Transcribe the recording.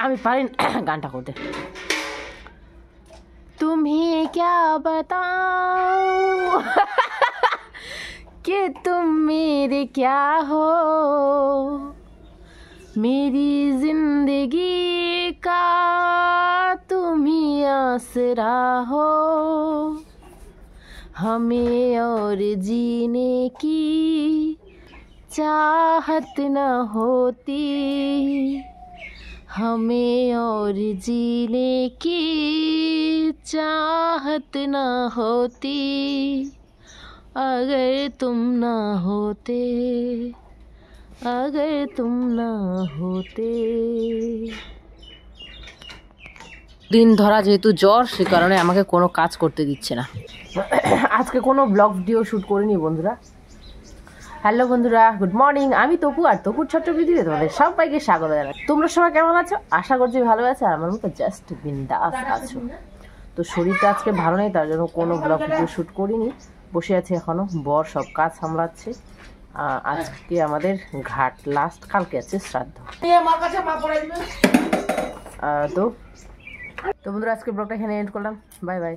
আমি পারি গানটা করতে। तुम्हें क्या बताऊं कि तुम मेरे क्या हो, मेरी जिंदगी का तुम ही आसरा हो, हमें और जीने की चाहत न होती, हमें और जीने की चाहत न होती, अगर तुम ना होते, अगर तुम ना होते। दिन ধরা যেহেতু জ্বর সে কারণে আমাকে কোনো কাজ করতে দিচ্ছে না। আজকে কোনো ব্লগ ভিডিও শ্যুট করিনি বন্ধুরা। হ্যালো বন্ধুরা, গুড মর্নিং। আমি তপু, আর তপুর ছোট্ট ভিডিওতে তোমাদের সবাইকে স্বাগত জানাই। তোমরা সবাই কেমন আছো? আশা করছি ভালো আছো, আর আমার মতো জাস্ট বিন্দাস আছো। তো শরীরটা আজকে ভালো নেই, তার জন্য কোনো ব্লগ ভিডিও শ্যুট করিনি। বসে আছি এখনো, বর সব কাজ সামলাচ্ছে। আজকে আমাদের ঘাট লাস্ট, কালকে আছে শ্রাদ্ধ। তো বন্ধুরা আজকে ব্লগটা এখানে এন্ড করলাম। Bye bye.